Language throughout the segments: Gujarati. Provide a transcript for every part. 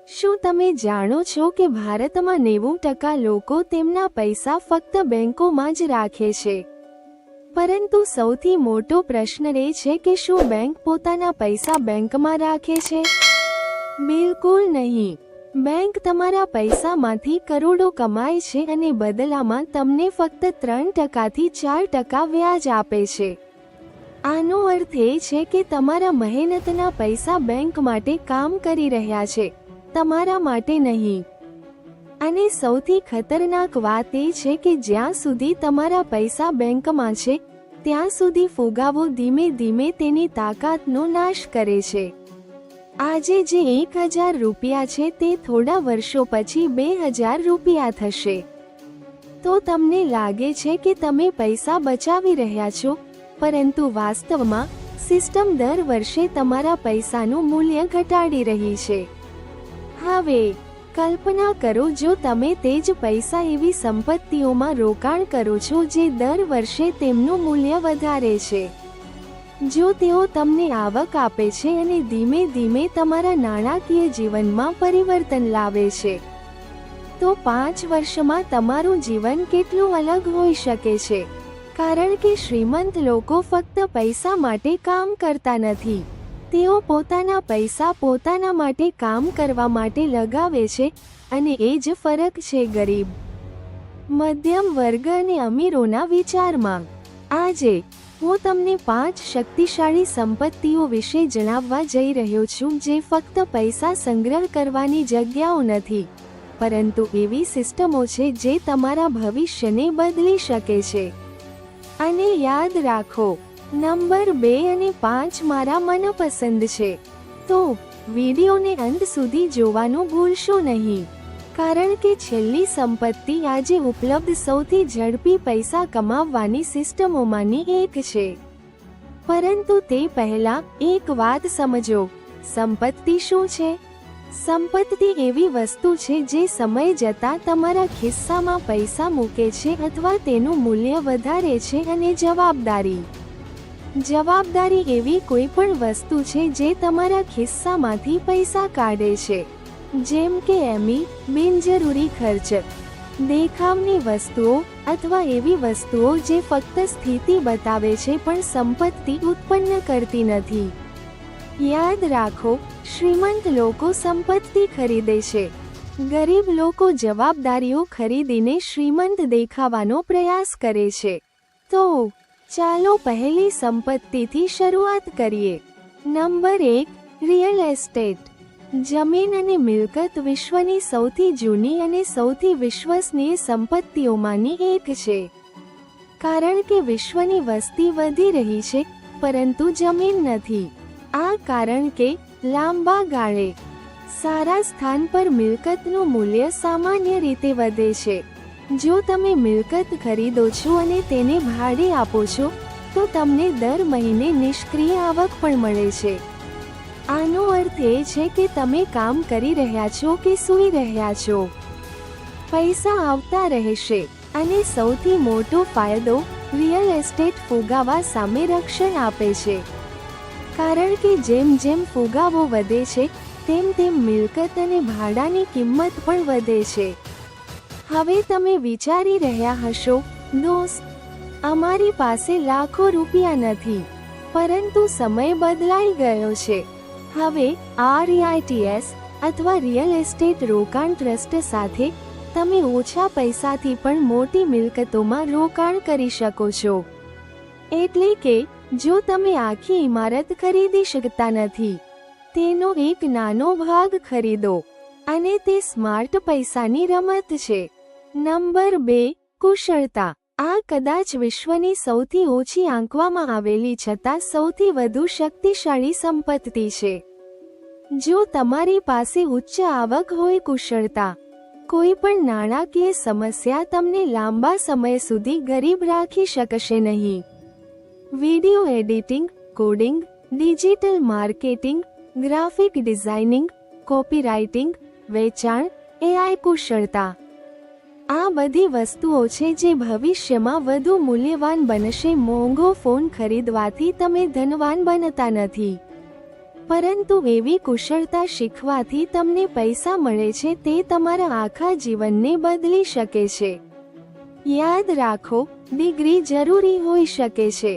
શું તમે જાણો છો કે ભારતમાં 90% લોકો તેમના પૈસા ફક્ત બેંકોમાં જ રાખે છે? પરંતુ સૌથી મોટો પ્રશ્ન એ છે કે શું બેંક પોતાના પૈસા બેંકમાં રાખે છે? બિલકુલ નહીં. બેંક તમારા પૈસામાંથી કરોડો કમાય છે અને બદલામાં તમને ફક્ત 3% થી 4% વ્યાજ આપે છે. આનો અર્થ એ છે કે તમારા મહેનતના પૈસા બેંક માટે કામ કરી રહ્યા છે, તમારા માટે નહીં. અને સૌથી ખતરનાક વાત એ છે કે જ્યાં સુધી તમારા પૈસા બેંકમાં છે, ત્યાં સુધી ફુગાવો ધીમે ધીમે તેની તાકાતનો નાશ કરે છે. આજે જે 1000 રૂપિયા છે તે થોડા વર્ષો પછી 2000 રૂપિયા થશે. તો તમને લાગે છે કે તમે પૈસા બચાવી રહ્યા છો, પરંતુ વાસ્તવમાં સિસ્ટમ દર વર્ષે તમારા પૈસાનું મૂલ્ય ઘટાડી રહી છે. હવે કલ્પના કરો જો તમે તે જ પૈસા એવી સંપત્તિઓમાં રોકાણ કરો છો જે દર વર્ષે તેમનું મૂલ્ય વધારે છે. જો તેઓ તમને આવક આપે છે અને ધીમે ધીમે તમારા નાણાકીય જીવનમાં પરિવર્તન લાવે છે, તો 5 વર્ષમાં તમારું જીવન કેટલું અલગ હોઈ શકે છે. કારણ કે શ્રીમંત લોકો ફક્ત પૈસા માટે કામ કરતા નથી, તેઓ પોતાના પૈસા પોતાના માટે કામ કરવા માટે લગાવે છે. અને એ જ ફરક છે ગરીબ, મધ્યમ વર્ગ અને અમીરોના વિચારમાં. આજે હું તમને 5 શક્તિશાળી સંપત્તિઓ વિશે જણાવવા જઈ રહ્યો છું જે ફક્ત પૈસા સંગ્રહ કરવાની જગ્યાઓ નથી, પરંતુ એવી સિસ્ટમો છે જે તમારા ભવિષ્યને બદલી શકે છે. અને યાદ રાખો, નંબર 2 અને 5 મારા મનપસંદ છે. તો વિડીયોને અંત સુધી જોવાનું ભૂલશો નહીં, કારણ કે છેલ્લી સંપત્તિ આજે ઉપલબ્ધ સૌથી ઝડપી પૈસા કમાવવાની સિસ્ટમોમાંની એક છે. પરંતુ તે પહેલાં એક વાત સમજો, સંપત્તિ શું છે? સંપત્તિ એવી વસ્તુ છે જે સમય જતાં તમારા ખિસ્સામાં પૈસા મૂકે છે અથવા તેનું મૂલ્ય વધારે છે. અને જવાબદારી એવી કોઈ પણ વસ્તુ છે જે તમારા ખિસ્સામાંથી પૈસા કાઢે છે, જેમ કે બિનજરૂરી ખર્ચ, દેખાવની વસ્તુઓ અથવા એવી વસ્તુઓ જે ફક્ત સ્થિતિ બતાવે છે પણ સંપત્તિ ઉત્પન્ન કરતી નથી. યાદ રાખો, શ્રીમંત લોકો સંપત્તિ ખરીદે છે, ગરીબ લોકો જવાબદારીઓ ખરીદીને શ્રીમંત દેખાવાનો પ્રયાસ કરે છે. તો ચાલો પહેલી સંપત્તિથી શરૂઆત કરીએ. Number 1, real estate. જમીન અને મિલકત વિશ્વની સૌથી જૂની અને સૌથી વિશ્વસનીય સંપત્તિઓમાંની એક છે. કારણ કે વિશ્વની વસ્તી વધી રહી છે, પરંતુ જમીન નથી. આ કારણ કે લાંબા ગાળે સારા સ્થાન પર મિલકતનું મૂલ્ય સામાન્ય રીતે વધે છે. જો તમે મિલકત ખરીદો છો અને તેને ભાડે આપો છો, તો તમને દર મહિને નિષ્ક્રિય આવક પણ મળે છે. આનો અર્થ એ છે કે તમે કામ કરી રહ્યા છો કે સૂઈ રહ્યા છો, પૈસા આવતા રહેશે. અને સૌથી મોટો ફાયદો, રિયલ એસ્ટેટ ફુગાવા સામે રક્ષણ આપે છે. કારણ કે જેમ જેમ ફુગાવો વધે છે, તેમ તેમ મિલકત અને ભાડાની કિંમત પણ વધે છે. હવે તમે વિચારી રહ્યા હશો, દોસ્ત, અમારી પાસે લાખો રૂપિયા નથી, પરંતુ સમય બદલાઈ ગયો છે. હવે REITs અથવા રિયલ એસ્ટેટ રોકાણ ટ્રસ્ટ સાથે તમે ઓછા પૈસાથી પણ મોટી મિલકતોમાં રોકાણ કરી શકો છો. એટલે કે જો તમે આખી ઇમારત ખરીદી શકતા નથી, તેનો એક નાનો ભાગ ખરીદો. અને તે સ્માર્ટ પૈસાની રમત છે. નંબર 2, કુશળતા. આ કદાચ વિશ્વની સૌથી ઓછી આંકવામાં આવેલી છતાં સૌથી વધુ શક્તિશાળી સંપત્તિ છે. જો તમારી પાસે ઉચ્ચ આવક હોય, કુશળતા, કોઈ પણ નાણાકીય સમસ્યા તમને લાંબા સમય સુધી ગરીબ રાખી શકશે નહીં. Video editing, coding, digital marketing, graphic designing, copywriting, વેચાણ, AI કુશળતા. આ બધી વસ્તુઓ છે જે ભવિષ્યમાં વધુ મૂલ્યવાન બનશે. મોંઘો ફોન ખરીદવાથી તમે ધનવાન બનતા નથી. પરંતુ એવી કુશળતા શીખવાથી તમને પૈસા મળે છે તે તમારા આખા જીવનને બદલી શકે છે. યાદ રાખો, ડિગ્રી જરૂરી હોઈ શકે છે,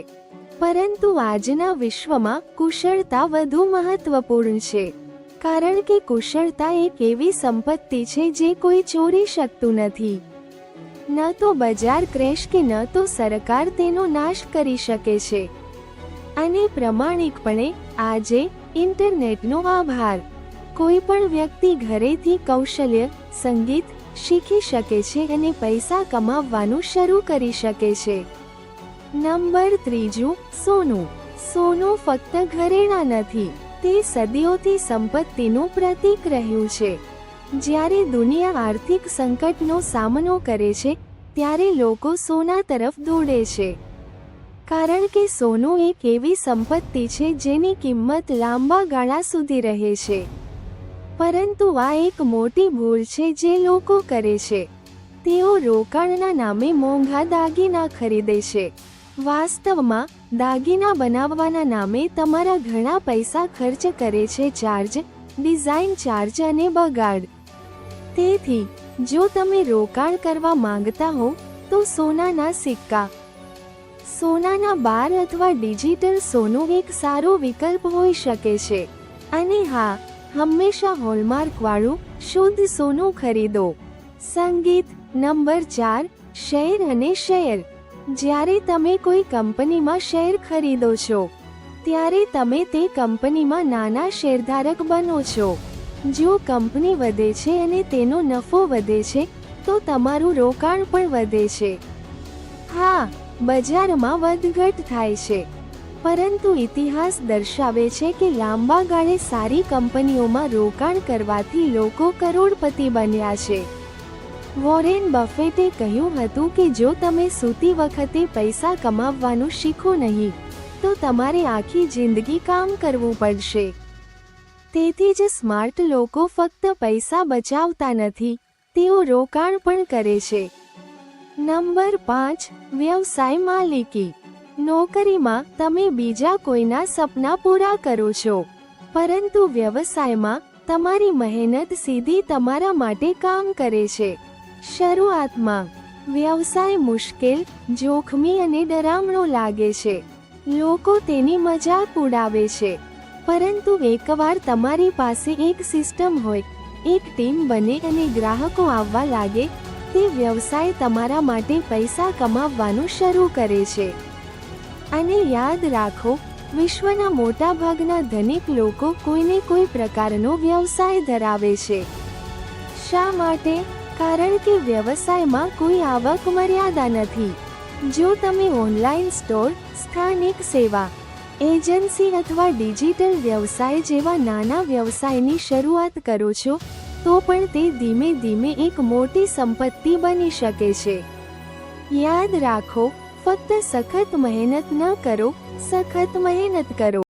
પરંતુ આજના વિશ્વમાં કુશળતા વધુ મહત્વપૂર્ણ છે, કારણ કે કુશળતા એક એવી સંપત્તિ છે જે કોઈ ચોરી શકતું નથી. ન તો બજાર ક્રેશ કે ન તો સરકાર તેનો નાશ કરી શકે છે. અને પ્રમાણિકપણે આજે ઇન્ટરનેટનો આભાર, કોઈ પણ વ્યક્તિ ઘરેથી કૌશલ્ય, સંગીત શીખી શકે છે અને પૈસા કમાવવાનું શરૂ કરી શકે છે. નંબર 3, સોનું. સોનું ફક્ત ઘરેણાં નથી, તે સદીઓથી સંપત્તિનું પ્રતીક રહ્યું છે. જ્યારે દુનિયા આર્થિક સંકટનો સામનો કરે છે ત્યારે લોકો સોના તરફ દોડે છે, કારણ કે સોનું એક એવી સંપત્તિ છે જેની કિંમત લાંબા ગાળા સુધી રહે છે. પરંતુ આ એક મોટી ભૂલ છે જે લોકો કરે છે. તેઓ રોકાણના નામે મોંઘા દાગીના ખરીદે છે. વાસ્તવમાં દાગીના બનાવવાના નામે તમારા ઘણા પૈસા ખર્ચ કરે છે ચાર્જ, ડિઝાઇન ચાર્જ અને બગાડ. તેથી જો તમે રોકાણ કરવા માંગતા હો તો સોનાના સિક્કા, સોનાના બાર અથવા ડિજિટલ સોનું એક સારો વિકલ્પ હોઈ શકે છે. અને હા, હંમેશા હોલમાર્કવાળું શુદ્ધ સોનું ખરીદો. સંગીત. નંબર 4, શેર અને શેર. જ્યારે તમે કોઈ કંપનીમાં શેર ખરીદો છો ત્યારે તમે તે કંપનીમાં નાના શેરધારક બનો છો. જો કંપની વધે છે અને તેનો નફો વધે છે તો તમારું રોકાણ પણ વધે છે. હા, બજારમાં વધઘટ થાય છે, પરંતુ ઇતિહાસ દર્શાવે છે કે લાંબા ગાળે સારી કંપનીઓમાં રોકાણ કરવાથી લોકો કરોડપતિ બન્યા છે. વોરેન બફેટે કહ્યું હતું કે જો તમે સૂતી વખતે પૈસા કમાવવાનું શીખો નહીં તો તમારે આખી જિંદગી કામ કરવું પડશે. તેથી જ સ્માર્ટ લોકો ફક્ત પૈસા બચાવતા નથી, તેઓ રોકાણ પણ કરે છે. નંબર 5, વ્યવસાય માલિકી. નોકરીમાં તમે બીજા કોઈના સપના પૂરા કરો છો, પરંતુ વ્યવસાયમાં તમારી મહેનત સીધી તમારા માટે કામ કરે છે. શરૂઆતમાં વ્યવસાય મુશ્કેલ, જોખમી અને ડરામણો લાગે છે. લોકો તેની મજાક ઉડાવે છે, પરંતુ એકવાર તમારી પાસે એક સિસ્ટમ હોય, એક ટીમ બને અને ગ્રાહકો આવવા લાગે, તે વ્યવસાય તમારા માટે પૈસા કમાવવાનું શરૂ કરે છે. અને યાદ રાખો, વિશ્વના મોટાભાગના ધનિક લોકો કોઈને કોઈ પ્રકારનો વ્યવસાય ધરાવે છે. શા માટે? કારણ કે વ્યવસાયમાં કોઈ આવક મર્યાદા નથી. જો તમે ઓનલાઈન સ્ટોર, સ્થાનિક સેવા એજન્સી અથવા ડિજિટલ વ્યવસાય જેવા નાના વ્યવસાયની શરૂઆત કરો છો તો પણ તે ધીમે ધીમે એક મોટી સંપત્તિ બની શકે છે. યાદ રાખો, ફક્ત સખત મહેનત ન કરો, સખત મહેનત કરો.